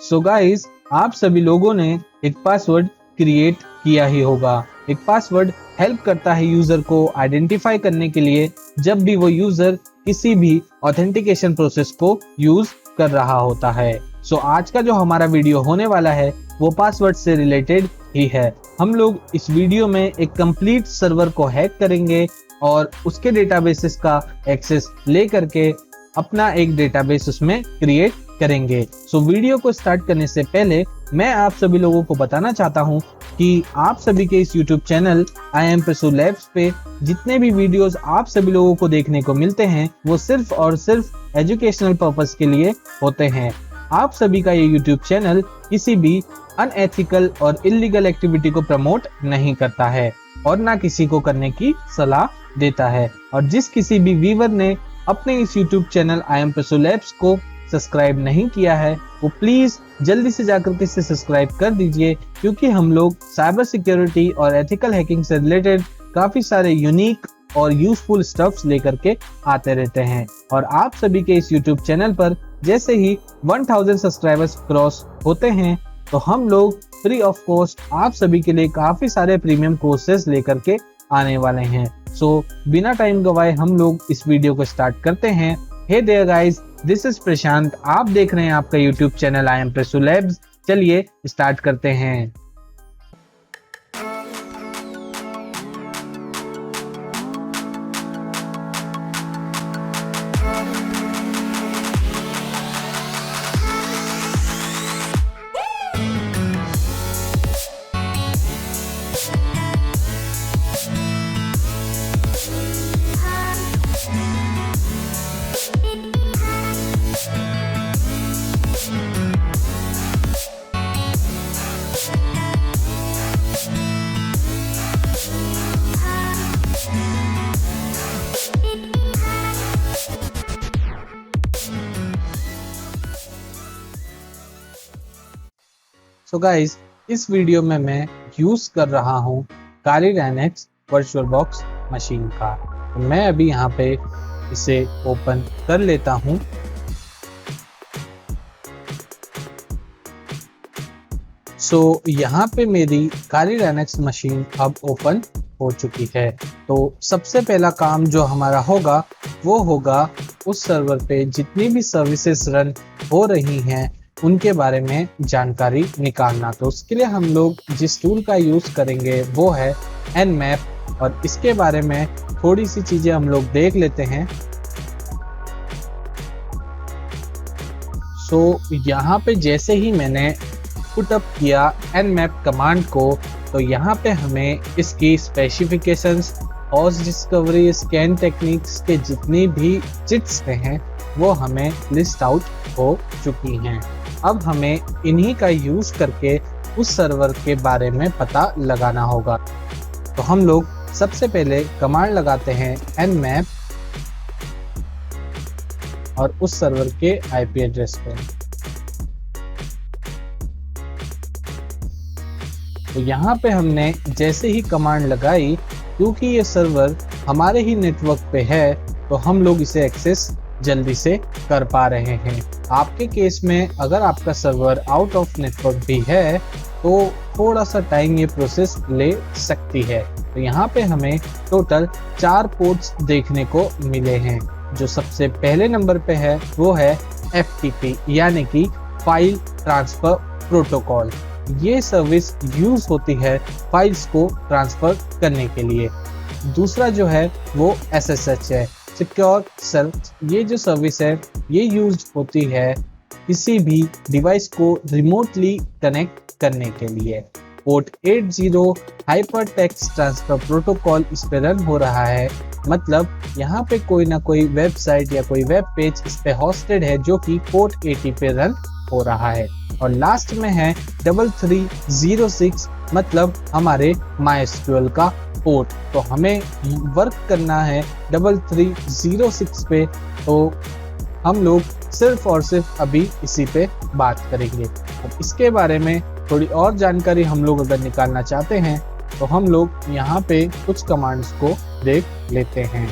So guys, आप सभी लोगों ने एक पासवर्ड क्रिएट किया ही होगा। एक पासवर्ड हेल्प करता है यूजर को आइडेंटिफाई करने के लिए जब भी वो यूजर किसी भी ऑथेंटिकेशन प्रोसेस को यूज कर रहा होता है। सो आज का जो हमारा वीडियो होने वाला है वो पासवर्ड से रिलेटेड ही है। हम लोग इस वीडियो में एक कंप्लीट सर्वर को हैक करेंगे और उसके डेटाबेसेस का एक्सेस ले करके अपना एक डेटाबेस उसमें क्रिएट करेंगे। सो वीडियो को स्टार्ट करने से पहले मैं आप सभी लोगों को बताना चाहता हूं कि आप सभी के इस YouTube channel IM Prasu Labs पे जितने भी वीडियोस आप सभी लोगों को देखने को मिलते हैं वो सिर्फ और सिर्फ एजुकेशनल पर्पस के लिए होते हैं। आप सभी का ये YouTube चैनल किसी भी अनएथिकल और इलीगल एक्टिविटी को प्रमोट नहीं करता है और ना किसी को करने की सलाह देता है। और जिस किसी भी व्यूअर ने अपने इस YouTube channel IM Prasu Labs को सब्सक्राइब नहीं किया है वो प्लीज जल्दी से जाकर के इसे सब्सक्राइब कर दीजिए, क्योंकि हम लोग साइबर सिक्योरिटी और एथिकल हैकिंग से रिलेटेड काफी सारे यूनिक और यूजफुल स्टफ्स लेकर के आते रहते हैं। और आप सभी के इस YouTube चैनल पर जैसे ही 1000 सब्सक्राइबर्स क्रॉस होते हैं तो हम लोग फ्री ऑफ कॉस्ट आप सभी के लिए काफी सारे प्रीमियम कोर्सेज लेकर के आने वाले हैं। सो बिना टाइम गवाए हम लोग इस वीडियो को स्टार्ट करते हैं। Hey there guys, this is Prashant, आप देख रहे हैं आपका YouTube channel IM Prasu Labs। चलिए स्टार्ट करते हैं। सो गाइस, इस वीडियो में मैं यूज कर रहा हूँ Kali Linux VirtualBox मशीन का। तो मैं अभी यहाँ पे इसे ओपन कर लेता हूँ। सो यहाँ पे मेरी Kali Linux मशीन अब ओपन हो चुकी है। तो सबसे पहला काम जो हमारा होगा वो होगा उस सर्वर पे जितनी भी सर्विसेज रन हो रही हैं उनके बारे में जानकारी निकालना। तो उसके लिए हम लोग जिस टूल का यूज करेंगे वो है Nmap, और इसके बारे में थोड़ी सी चीजें हम लोग देख लेते हैं। सो यहाँ पे जैसे ही मैंने पुटअप किया Nmap कमांड को तो यहाँ पे हमें इसकी specifications, host discovery, scan techniques के जितनी भी चिट्स हैं वो हमें लिस्ट आउट हो चुकी हैं। अब हमें इन्हीं का यूज करके उस सर्वर के बारे में पता लगाना होगा। तो हम लोग सबसे पहले कमांड लगाते हैं nmap और उस सर्वर के IP एड्रेस पे। तो यहाँ पे हमने जैसे ही कमांड लगाई, क्योंकि ये सर्वर हमारे ही नेटवर्क पे है तो हम लोग इसे एक्सेस जल्दी से कर पा रहे हैं। आपके केस में अगर आपका सर्वर आउट ऑफ नेटवर्क भी है तो थोड़ा सा टाइम ये प्रोसेस ले सकती है। तो यहाँ पे हमें टोटल 4 पोर्ट्स देखने को मिले हैं। जो सबसे पहले नंबर पे है वो है FTP यानी कि फाइल ट्रांसफर प्रोटोकॉल। ये सर्विस यूज होती है फाइल्स को ट्रांसफर करने के लिए। दूसरा जो है वो SSH है, सिक्योर सर्च। ये जो सर्विस है ये यूज होती है किसी भी डिवाइस को रिमोटली कनेक्ट करने के लिए। Port 80 hyper text transfer protocol इस पे रन हो रहा है, मतलब यहाँ पे कोई ना कोई वेबसाइट या कोई वेब पेज इस पे होस्टेड है जो कि पोर्ट 80 पे रन हो रहा है। और लास्ट में है 3306, मतलब हमारे MySQL का पोर्ट। तो हमें वर्क करना है 3306 पे, तो हम लोग सिर्फ और सिर्फ अभी इसी पे बात करेंगे। अब इसके बारे में थोड़ी और जानकारी हम लोग अगर निकालना चाहते हैं तो हम लोग यहाँ पे कुछ कमांड्स को देख लेते हैं।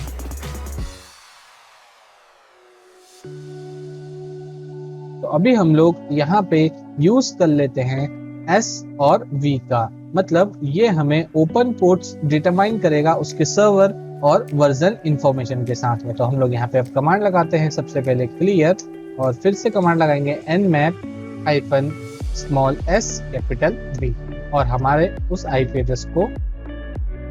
तो तो अभी हम लोग यहाँ पे यूज कर लेते हैं S और V का, मतलब ये हमें ओपन पोर्ट्स डिटरमाइन करेगा उसके सर्वर और वर्जन इंफॉर्मेशन के साथ में। तो हम लोग यहाँ पे अब कमांड लगाते हैं, सबसे पहले क्लियर और फिर से कमांड लगाएंगे nmap -s V और हमारे उस IP एड्रेस को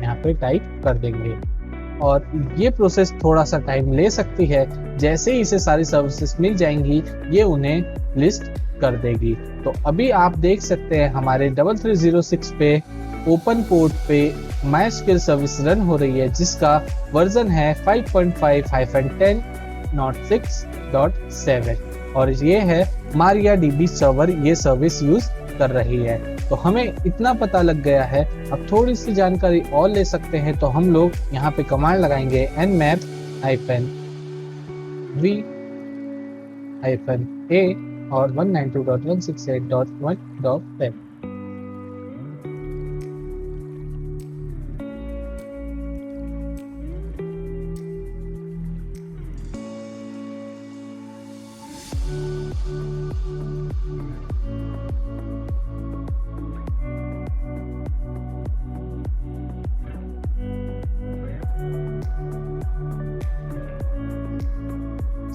यहाँ पे टाइप कर देंगे। और ये प्रोसेस थोड़ा सा टाइम ले सकती है, जैसे ही इसे सारी सर्विसेज मिल जाएंगी ये उन्हें लिस्ट कर देगी। तो अभी आप देख सकते हैं हमारे 3306 पे ओपन पोर्ट पे MySQL सर्विस रन हो रही है, जिसका वर्जन है 5.5-10.6.7 और ये है MariaDB सर्वर ये सर्विस यूज कर रही है। तो हमें इतना पता लग गया है, अब थोड़ी सी जानकारी और ले सकते हैं। तो हम लोग यहाँ पे कमांड लगाएंगे nmap -v-a और 192.168.1.10।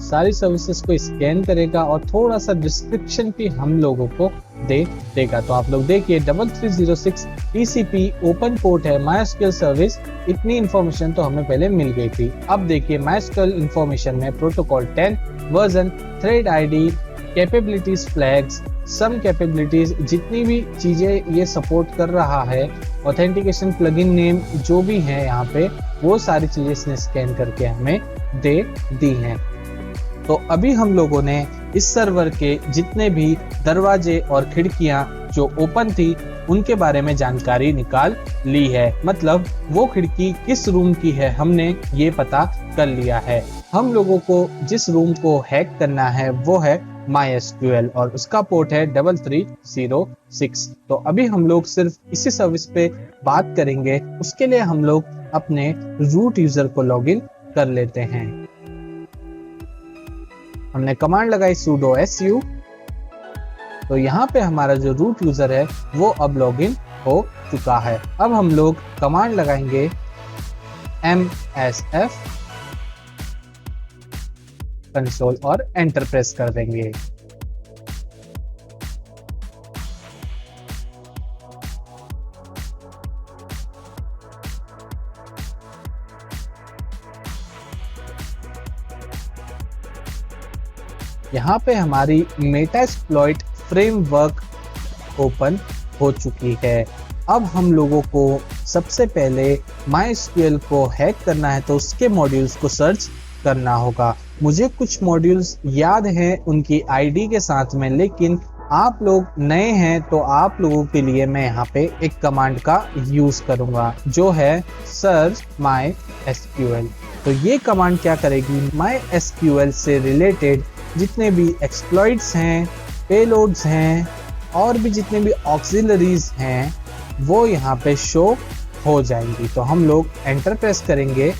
सारी सर्विसेज को स्कैन करेगा और थोड़ा सा डिस्क्रिप्शन भी हम लोगों को दे देगा। तो आप लोग देखिए 3306 TCP ओपन पोर्ट है, MySQL सर्विस, इतनी इंफॉर्मेशन तो हमें पहले मिल गई थी। अब देखिए MySQL इंफॉर्मेशन में protocol 10 version, thread ID, capabilities flags, some capabilities, जितनी भी चीजें ये सपोर्ट कर रहा है, ऑथेंटिकेशन प्लगइन नेम जो भी है यहाँ पे, वो सारी चीजें इसने स्कैन करके हमें दे दी हैं। तो अभी हम लोगों ने इस सर्वर के जितने भी दरवाजे और खिड़कियां जो ओपन थी उनके बारे में जानकारी निकाल ली है, मतलब वो खिड़की किस रूम की है हमने ये पता कर लिया है। हम लोगों को जिस रूम को हैक करना है वो है MySQL और उसका पोर्ट है 3306। तो अभी हम लोग सिर्फ इसी सर्विस पे बात करेंगे, उसके लिए हम लोग अपने रूट यूजर को लॉगिन कर लेते हैं। हमने कमांड लगाई sudo su, तो यहाँ पे हमारा जो रूट यूजर है वो अब लॉगिन हो चुका है। अब हम लोग कमांड लगाएंगे msf कंसोल और एंटर प्रेस कर देंगे। यहाँ पे हमारी मेटास्प्लॉइट फ्रेमवर्क ओपन हो चुकी है। अब हम लोगों को सबसे पहले MySQL को हैक करना है, तो उसके मॉड्यूल्स को सर्च करना होगा। मुझे कुछ मॉड्यूल्स याद हैं उनकी आईडी के साथ में, लेकिन आप लोग नए हैं तो आप लोगों के लिए मैं यहाँ पे एक कमांड का यूज करूंगा जो है search MySQL। तो ये कमांड क्या करेगी, MySQL से रिलेटेड जितने भी एक्सप्लॉइट्स हैं, पेलोड्स हैं और भी जितने भी ऑक्सिलरीज हैं वो यहाँ पे शो हो जाएंगी। तो हम लोग एंटर प्रेस करेंगे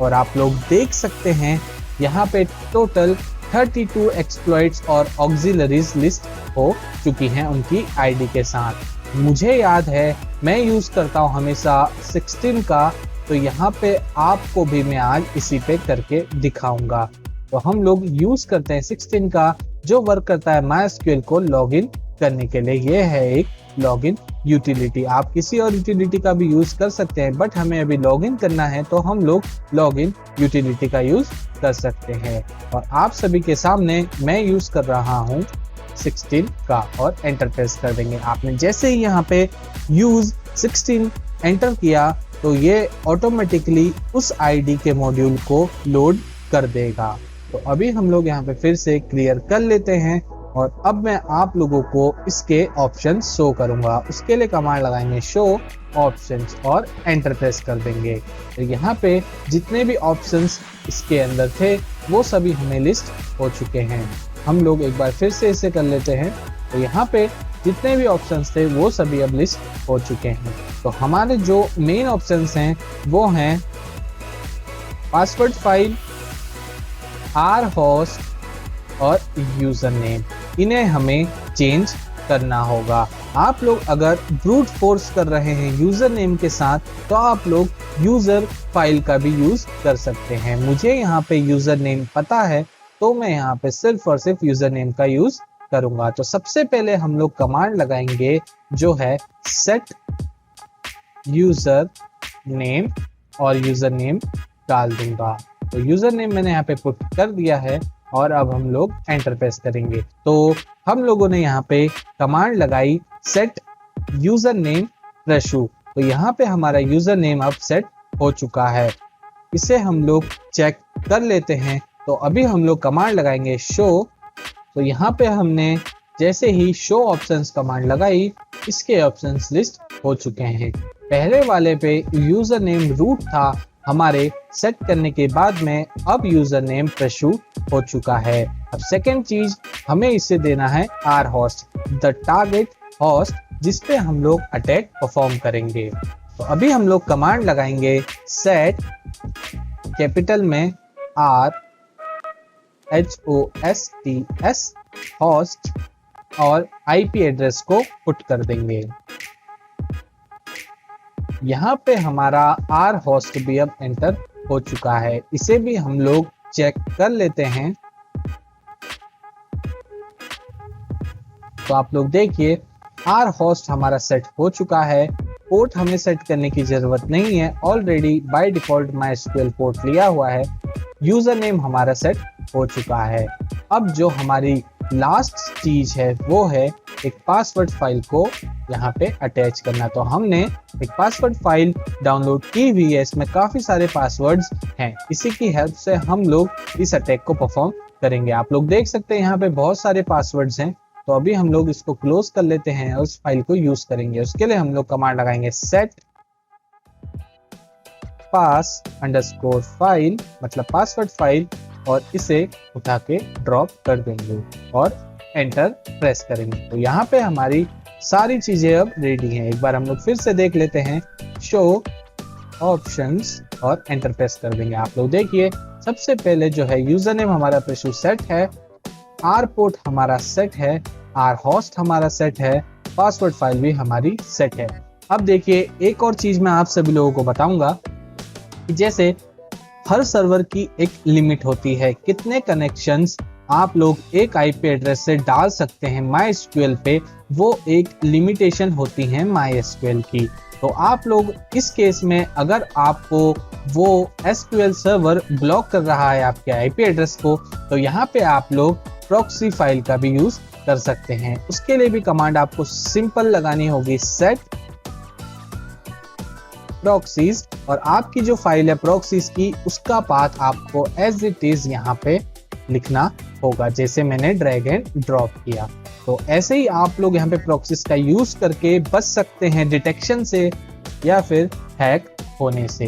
और आप लोग देख सकते हैं यहाँ पे टोटल 32 एक्सप्लॉइट्स और ऑक्सिलरीज लिस्ट हो चुकी हैं उनकी आईडी के साथ। मुझे याद है मैं यूज करता हूँ हमेशा 16 का, तो यहाँ पे आपको भी मैं आज इसी पे करके दिखाऊंगा। तो हम लोग यूज करते हैं 16 का, जो वर्क करता है MySQL को लॉगिन करने के लिए। ये है एक लॉगिन यूटिलिटी, आप किसी और यूटिलिटी का भी यूज कर सकते हैं, बट हमें अभी लॉगिन करना है तो हम लोग लॉगिन यूटिलिटी का यूज कर सकते हैं। और आप सभी के सामने मैं यूज कर रहा हूँ 16 का और एंटर प्रेस कर देंगे। आपने जैसे ही यहाँ पे यूज 16 एंटर किया तो ये ऑटोमेटिकली उस आईडी के मॉड्यूल को लोड कर देगा। तो अभी हम लोग यहाँ पे फिर से क्लियर कर लेते हैं और अब मैं आप लोगों को इसके ऑप्शंस शो करूंगा। उसके लिए कमांड लगाएंगे शो ऑप्शंस और एंटर प्रेस कर देंगे। तो यहाँ पे जितने भी ऑप्शंस इसके अंदर थे वो सभी हमें लिस्ट हो चुके हैं। हम लोग एक बार फिर से इसे कर लेते हैं। तो यहाँ पे जितने भी ऑप्शंस थे वो सभी अब लिस्ट हो चुके हैं। तो हमारे जो मेन ऑप्शंस हैं वो हैं पासवर्ड फाइल, rhost और यूजर नेम। इन्हें हमें चेंज करना होगा। आप लोग अगर ब्रूट फोर्स कर रहे हैं यूजर नेम के साथ तो आप लोग यूजर फाइल का भी यूज कर सकते हैं। मुझे यहाँ पे यूजर नेम पता है तो मैं यहाँ पे सिर्फ और सिर्फ यूजर नेम का यूज करूंगा। तो सबसे पहले हम लोग कमांड लगाएंगे जो है सेट यूजर नेम और यूजर नेम डाल दूंगा। तो यूजर नेम मैंने यहाँ पे पुट कर दिया है और अब हम लोग एंटर प्रेस करेंगे। तो हम लोगों ने यहाँ पे कमांड लगाई सेट यूजर नेम प्रशु। तो यहाँ पे हमारा यूजर नेम अब सेट हो चुका है। इसे हम लोग चेक कर लेते हैं। तो अभी हम लोग कमांड लगाएंगे शो। तो यहाँ पे हमने जैसे ही शो ऑप्शंस कमांड लगाई इसके ऑप्शंस लिस्ट हो चुके हैं। पहले वाले पे यूजर नेम रूट था, हमारे सेट करने के बाद में अब यूजर नेम प्रशु हो चुका है। अब सेकेंड चीज हमें इसे देना है R host, the target host जिसपे हम लोग अटैक परफॉर्म करेंगे। तो अभी हम लोग कमांड लगाएंगे सेट कैपिटल में RHOSTS होस्ट और आईपी एड्रेस को पुट कर देंगे। यहाँ पे हमारा आर होस्ट भी अब एंटर हो चुका है। इसे भी हम लोग चेक कर लेते हैं। तो आप लोग देखिए आर होस्ट हमारा सेट हो चुका है। पोर्ट हमें सेट करने की जरूरत नहीं है, already by default MySQL port लिया हुआ है। यूजर नेम हमारा सेट हो चुका है। अब जो हमारी लास्ट चीज है वो है एक पासवर्ड फाइल को यहाँ पे अटैच करना। तो हमने एक पासवर्ड फाइल डाउनलोड की हुई है, इसमें काफी सारे पासवर्ड्स हैं। इसी की हेल्प से हम लोग इस अटैक को परफॉर्म करेंगे। आप लोग देख सकते हैं यहाँ पे बहुत सारे पासवर्ड्स हैं। तो अभी हम लोग इसको क्लोज कर लेते हैं और उस फाइल को यूज करेंगे। उसके लिए हम लोग कमांड लगाएंगे सेट पास अंडरस्कोर फाइल मतलब पासवर्ड फाइल और इसे उठा के ड्रॉप कर देंगे और एंटर प्रेस करेंगे। तो यहाँ पे हमारी सारी चीजें अब रेडी हैं। एक बार हम लोग फिर से देख लेते हैं शो ऑप्शंस और एंटर प्रेस कर देंगे। आप लोग देखिए सबसे पहले जो है यूजर नेम हमारा प्रशु सेट है, आर पोर्ट हमारा सेट है, आर होस्ट हमारा सेट है, पासवर्ड फाइल भी हमारी सेट है। अब देखिए एक और चीज मैं आप सभी लोगों को बताऊंगा कि जैसे हर सर्वर की एक लिमिट होती है, कितने कनेक्शंस आप लोग एक आईपी एड्रेस से डाल सकते हैं MySQL पे, वो एक लिमिटेशन होती है MySQL की। तो आप लोग इस केस में अगर आपको वो SQL सर्वर ब्लॉक कर रहा है आपके आईपी एड्रेस को, तो यहाँ पे आप लोग प्रॉक्सी फाइल का भी यूज कर सकते हैं। उसके लिए भी कमांड आपको सिंपल लगानी होगी सेट प्रॉक्सीज और आपकी जो फाइल है प्रॉक्सीज की उसका पाथ आपको एज इट इज यहाँ पे लिखना होगा, जैसे मैंने ड्रैग एंड ड्रॉप किया। तो ऐसे ही आप लोग यहाँ पे प्रॉक्सीज का यूज करके बच सकते हैं डिटेक्शन से या फिर हैक होने से,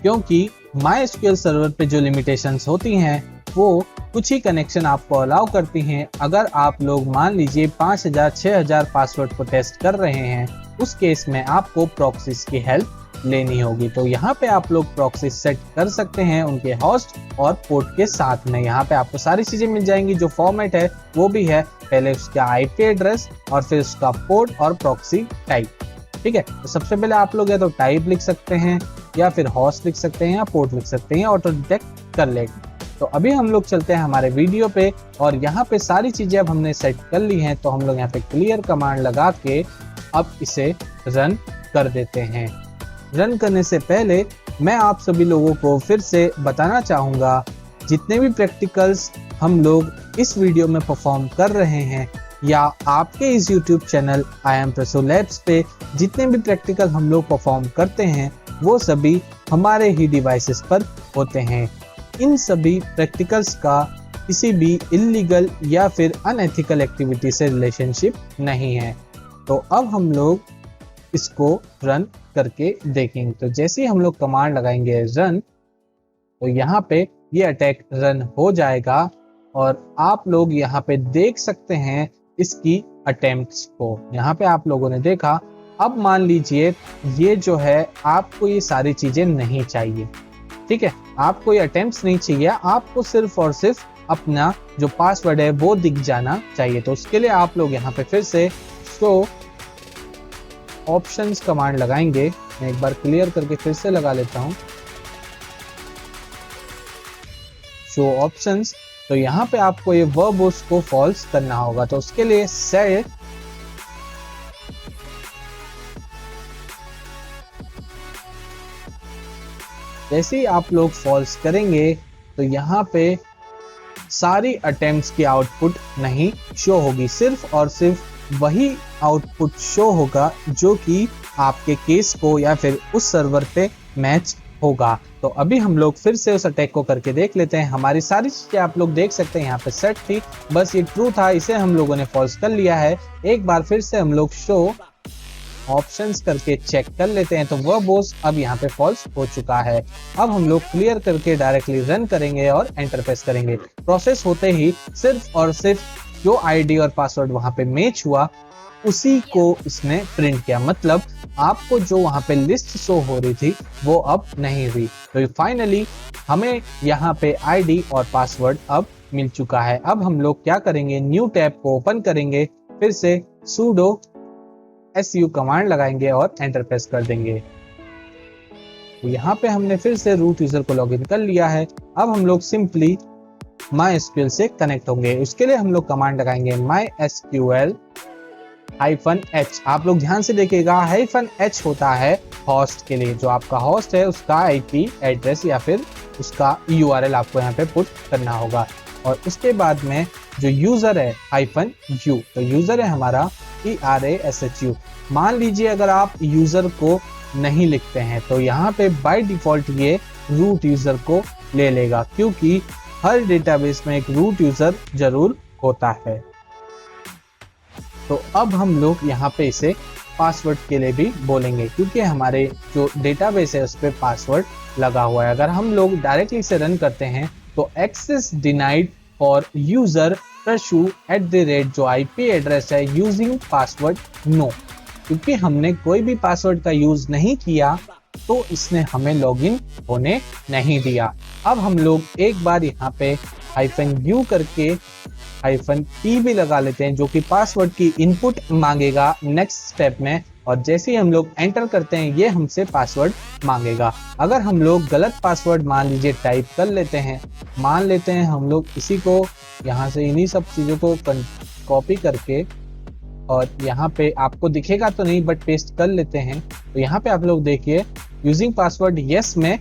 क्योंकि MySQL सर्वर पे जो लिमिटेशंस होती हैं वो कुछ ही कनेक्शन आपको अलाउ करती हैं। अगर आप लोग मान लीजिए 5000 6000 पासवर्ड को टेस्ट कर रहे हैं, उस केस में आपको प्रॉक्सीज की हेल्प लेनी होगी। तो यहाँ पे आप लोग प्रॉक्सी सेट कर सकते हैं उनके होस्ट और पोर्ट के साथ में। यहाँ पे आपको सारी चीजें मिल जाएंगी। जो फॉर्मेट है वो भी है पहले उसका आईपी एड्रेस और फिर उसका पोर्ट और प्रॉक्सी टाइप। ठीक है, तो सबसे पहले आप लोग या तो टाइप लिख सकते हैं या फिर होस्ट लिख सकते हैं या पोर्ट लिख सकते हैं, ऑटो डिटेक्ट कर लेगा। तो अभी हम लोग चलते हैं हमारे वीडियो पे और यहाँ पे सारी चीजें अब हमने सेट कर ली हैं। तो हम लोग यहाँ पे क्लियर कमांड लगा के अब इसे रन कर देते हैं। रन करने से पहले मैं आप सभी लोगों को फिर से बताना चाहूँगा, जितने भी प्रैक्टिकल्स हम लोग इस वीडियो में परफॉर्म कर रहे हैं या आपके इस YouTube channel IIM Presso Labs पे जितने भी प्रैक्टिकल हम लोग परफॉर्म करते हैं वो सभी हमारे ही डिवाइसेस पर होते हैं। इन सभी प्रैक्टिकल्स का किसी भी इल्लीगल या फिर अनएथिकल एक्टिविटी से रिलेशनशिप नहीं है। तो अब हम लोग इसको रन करके देखेंगे। तो जैसे ही हम लोग कमांड लगाएंगे रन, तो यहाँ पे ये अटैक रन हो जाएगा और आप लोग यहाँ पे देख सकते हैं इसकी अटेम्प्ट्स को। यहाँ पे आप लोगों ने देखा। अब मान लीजिए ये जो है आपको ये सारी चीजें नहीं चाहिए, ठीक है, आपको ये अटेम्प्ट्स नहीं चाहिए, आपको सिर्फ और सिर्फ अपना जो पासवर्ड है वो दिख जाना चाहिए। तो उसके लिए आप लोग यहाँ पे फिर से शो ऑप्शंस कमांड लगाएंगे। मैं एक बार क्लियर करके फिर से लगा लेता हूँ, शो ऑप्शंस। तो यहाँ पे आपको ये वर्बोस को फॉल्स करना होगा। तो उसके लिए सेट जैसे ही आप लोग फॉल्स करेंगे तो यहाँ पे सारी अटेम्प्ट्स की आउटपुट नहीं शो होगी, सिर्फ और सिर्फ वही आउटपुट शो होगा जो कि आपके केस को या फिर उस सर्वर पे मैच होगा। तो अभी हम लोग फिर से उस अटैक को करके देख लेते हैं। हमारी सारी चीजें आप लोग देख सकते हैं यहाँ पे सेट थी, बस ये ट्रू था, इसे हम लोगों ने फॉल्स कर लिया है। एक बार फिर से हम लोग शो ऑप्शंस करके चेक कर लेते हैं तो वह बोस अब यहाँ पे फॉल्स हो चुका है। अब हम लोग क्लियर करके डायरेक्टली रन करेंगे और एंटर प्रेस करेंगे। प्रोसेस होते ही सिर्फ और सिर्फ जो आईडी और पासवर्ड वहां पे मैच हुआ उसी को इसने प्रिंट किया, मतलब आपको जो वहां पे लिस्ट शो हो रही थी वो अब नहीं हुई। तो फाइनली हमें यहाँ पे आईडी और पासवर्ड अब मिल चुका है। अब हम लोग क्या करेंगे, न्यू टैब को ओपन करेंगे, फिर से sudo su कमांड लगाएंगे और एंटर प्रेस कर देंगे। तो यहाँ पे हमने फिर से रूट यूजर को लॉगिन कर लिया है। अब हम लोग सिंपली MySQL से कनेक्ट होंगे। उसके लिए हम लोग कमांड लगाएंगे MySQL -h। आप लोग ध्यान से देखिएगा, -h होता है होस्ट के लिए, जो आपका होस्ट है उसका आईपी एड्रेस या फिर उसका URL आपको यहाँ पे पुट करना होगा। और उसके बाद में जो यूजर है -u, तो यूजर है हमारा PRASHU। मान लीजिए अगर आप यूजर को नहीं लिखते हैं तो यहाँ पे बाय डिफॉल्ट ये रूट यूजर को ले लेगा, क्योंकि हर डेटाबेस में एक रूट यूजर जरूर होता है। तो अब हम लोग यहाँ पे इसे पासवर्ड के लिए भी बोलेंगे, क्योंकि हमारे जो डेटाबेस है उस पर पासवर्ड लगा हुआ है। अगर हम लोग डायरेक्टली इसे रन करते हैं तो एक्सेस डिनाइड फॉर यूजर @, जो आईपी एड्रेस है यूजिंग पासवर्ड नो, क्योंकि हमने कोई भी पासवर्ड का यूज नहीं किया तो इसने हमें लॉगिन होने नहीं दिया। अब हम लोग एक बार यहाँ पे -u करके -p भी लगा लेते हैं, जो कि पासवर्ड की इनपुट मांगेगा नेक्स्ट स्टेप में। और जैसे ही हम लोग एंटर करते हैं ये हमसे पासवर्ड मांगेगा। अगर हम लोग गलत पासवर्ड मान लीजिए टाइप कर लेते हैं, मान लेते हैं हम लोग इसी को यहाँ से इन्हीं सब चीज़ों को कॉपी करके, और यहाँ पे आपको दिखेगा तो नहीं बट पेस्ट कर लेते हैं। तो यहाँ पे आप लोग देखिए यूजिंग पासवर्ड यस में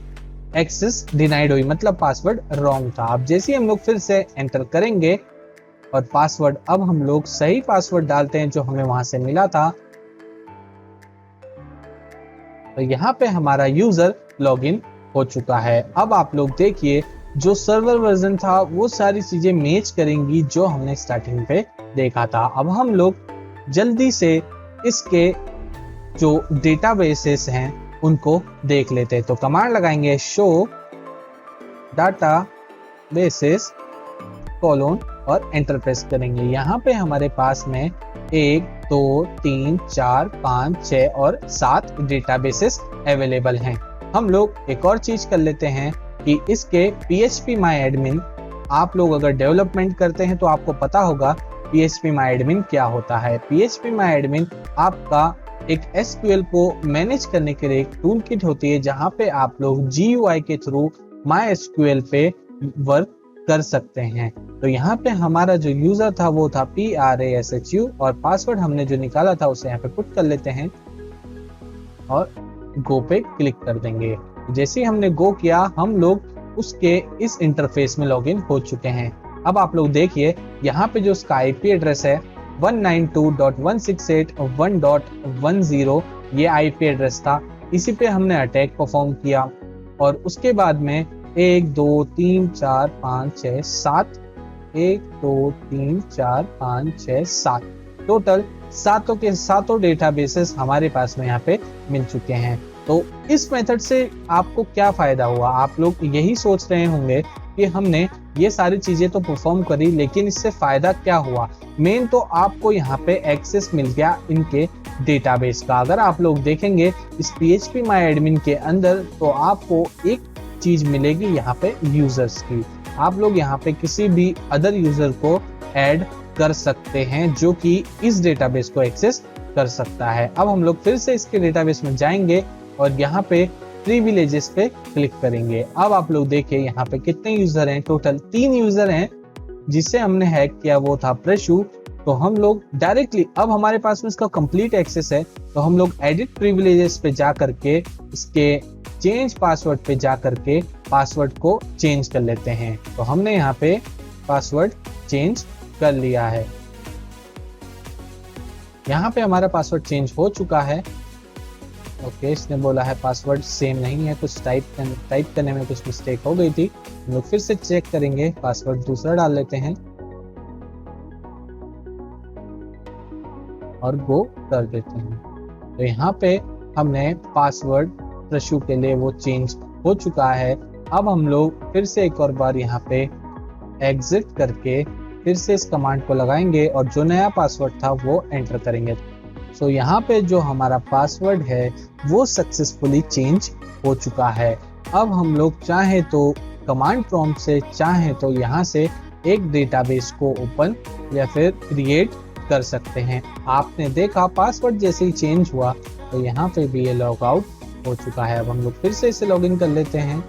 एक्सेस डिनाइड हुई, मतलब पासवर्ड रॉन्ग था। अब जैसे ही हम लोग फिर से एंटर करेंगे और पासवर्ड अब हम लोग सही पासवर्ड डालते हैं जो हमें वहां से मिला था, तो यहाँ पे हमारा यूजर लॉगिन हो चुका है। अब आप लोग देखिए जो सर्वर वर्जन था वो सारी चीजें मैच करेंगी जो हमने स्टार्टिंग पे देखा था। अब हम लोग जल्दी से इसके जो डेटाबेसेस हैं उनको देख लेते हैं। तो कमांड लगाएंगे शो डाटाबेसेस कोलोन और एंटर प्रेस करेंगे। यहाँ पे हमारे पास में 1 2 3 4 5 6 और 7 डेटाबेसेस अवेलेबल हैं। हम लोग एक और चीज कर लेते हैं कि इसके phpMyAdmin, आप लोग अगर डेवलपमेंट करते हैं तो आपको पता होगा phpMyAdmin क्या होता है। phpMyAdmin आपका एक SQL को मैनेज करने के लिए एक टूल किट होती है, जहाँ पे आप लोग GUI के थ्रू MySQL पे वर्क कर सकते हैं। तो यहाँ पे हमारा जो यूजर था वो था PRASHU और पासवर्ड हमने जो निकाला था उसे यहाँ पे पुट कर लेते हैं और गो पे क्लिक कर देंगे। जैसे ही हमने गो किया हम लोग उसके इस इंटरफेस में लॉगिन हो चुके हैं। अब आप लोग देखिए यहाँ पे जो उसका आईपी एड्रेस है 192.168.1.10 ये आईपी एड्रेस था, इसी पे हमने अटैक परफॉर्म किया। और उसके बाद में 1 2 3 4 5 6 7 1 2 3 4 5 6 7 टोटल सातों के सातों डेटाबेसेस हमारे पास में यहाँ पे मिल चुके हैं। तो इस मेथड से आपको क्या फायदा हुआ, आप लोग यही सोच रहे होंगे कि हमने ये सारी चीजें तो परफॉर्म करी लेकिन इससे फायदा क्या हुआ। मेन तो आपको यहाँ पे एक्सेस मिल गया इनके डेटाबेस का। अगर आप लोग देखेंगे इस phpMyAdmin के अंदर तो आपको एक चीज मिलेगी यहाँ पे यूजर्स की। आप लोग यहाँ पे किसी भी अदर यूजर को ऐड कर सकते हैं जो कि इस डेटाबेस को एक्सेस कर सकता है। अब हम लोग फिर से इसके डेटाबेस में जाएंगे और यहाँ पे प्रिविलेजेस पे क्लिक करेंगे। अब आप लोग देखिए यहाँ पे कितने यूजर हैं, टोटल 3 यूजर हैं। जिसे हमने हैक किया वो था प्रशु। तो हम लोग डायरेक्टली, अब हमारे पास में इसका कंप्लीट एक्सेस है, तो हम लोग एडिट प्रिविलेजेस पे जा करके इसके चेंज पासवर्ड पे जा करके पासवर्ड को चेंज कर लेते हैं। तो हमने यहाँ पे पासवर्ड चेंज कर लिया है। यहाँ पे हमारा पासवर्ड चेंज हो चुका है। ओके, इसने बोला है पासवर्ड सेम नहीं है, कुछ टाइप करने में कुछ मिस्टेक हो गई थी। हम लोग फिर से चेक करेंगे, पासवर्ड दूसरा डाल लेते हैं और गो कर देते हैं। तो यहाँ पे हमने पासवर्ड प्रशु के लिए वो चेंज हो चुका है। अब हम लोग फिर से एक और बार यहाँ पे एग्जिट करके फिर से इस कमांड को लगाएंगे और जो नया पासवर्ड था वो एंटर करेंगे। सो यहाँ पे जो हमारा पासवर्ड है वो सक्सेसफुली चेंज हो चुका है। अब हम लोग चाहे तो कमांड प्रॉम्प्ट से, चाहे तो यहाँ से एक डेटाबेस को ओपन या फिर क्रिएट कर सकते हैं। आपने देखा पासवर्ड जैसे ही चेंज हुआ तो यहाँ पे भी ये लॉग आउट हो चुका है। अब हम लोग फिर से इसे लॉगिन कर लेते हैं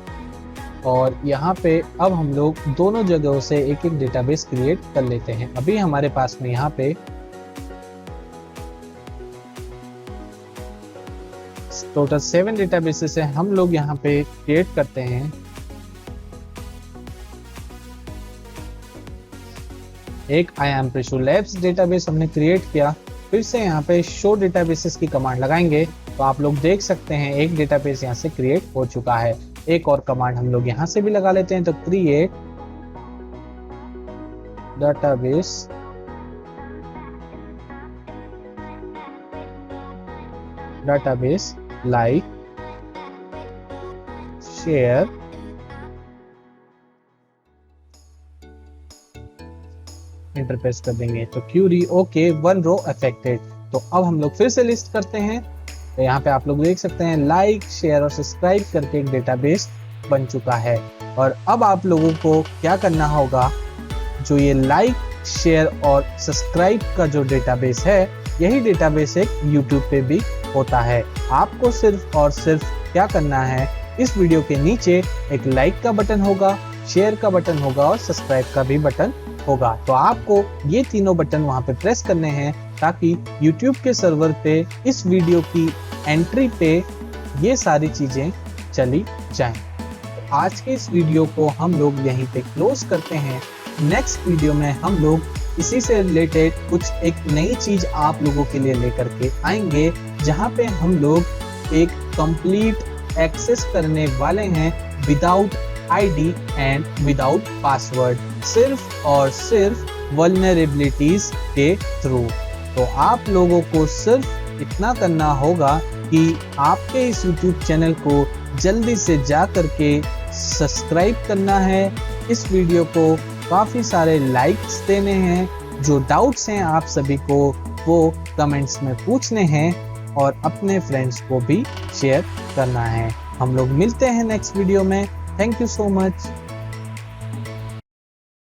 और यहाँ पे अब हम लोग दोनों जगहों से एक एक डेटाबेस क्रिएट कर लेते हैं। अभी हमारे पास में यहाँ पे टोटल 7 डेटाबेसेस है। हम लोग यहाँ पे क्रिएट करते हैं एक आई एम प्रशु लैब्स डेटाबेस हमने क्रिएट किया। फिर से यहाँ पे शो डेटाबेसेस की कमांड लगाएंगे तो आप लोग देख सकते हैं एक डेटाबेस यहाँ से क्रिएट हो चुका है। एक और कमांड हम लोग यहाँ से भी लगा लेते हैं, तो create database like share enterprise कर देंगे। तो क्यूरी ओके 1 रो अफेक्टेड। तो अब हम लोग फिर से लिस्ट करते हैं। तो यहाँ पे आप लोग देख सकते हैं लाइक, शेयर और सब्सक्राइब करके एक डेटाबेस बन चुका है। और अब आप लोगों को क्या करना होगा, जो ये लाइक, शेयर और सब्सक्राइब का जो डेटाबेस है, यही डेटाबेस एक यूट्यूब पे भी होता है। आपको सिर्फ और सिर्फ क्या करना है, इस वीडियो के नीचे एक लाइक का बटन होगा, शेयर का बटन होगा और सब्सक्राइब का भी बटन होगा। तो आपको ये तीनों बटन वहां पे प्रेस करने हैं ताकि YouTube के सर्वर पे इस वीडियो की एंट्री पे ये सारी चीजें चली जाएं। तो आज के इस वीडियो को हम लोग यहीं पे क्लोज करते हैं। नेक्स्ट वीडियो में हम लोग इसी से रिलेटेड कुछ एक नई चीज आप लोगों के लिए लेकर के आएंगे, जहां पे हम लोग एक कंप्लीट एक्सेस करने वाले हैं without ID and without password, सिर्फ और सिर्फ वल्नरेबिलिटीज के थ्रू। तो आप लोगों को सिर्फ इतना करना होगा कि आपके इस YouTube चैनल को जल्दी से जा करके सब्सक्राइब करना है, इस वीडियो को काफ़ी सारे लाइक्स देने हैं, जो डाउट्स हैं आप सभी को वो कमेंट्स में पूछने हैं और अपने फ्रेंड्स को भी शेयर करना है। हम लोग मिलते हैं नेक्स्ट वीडियो में। Thank you so much.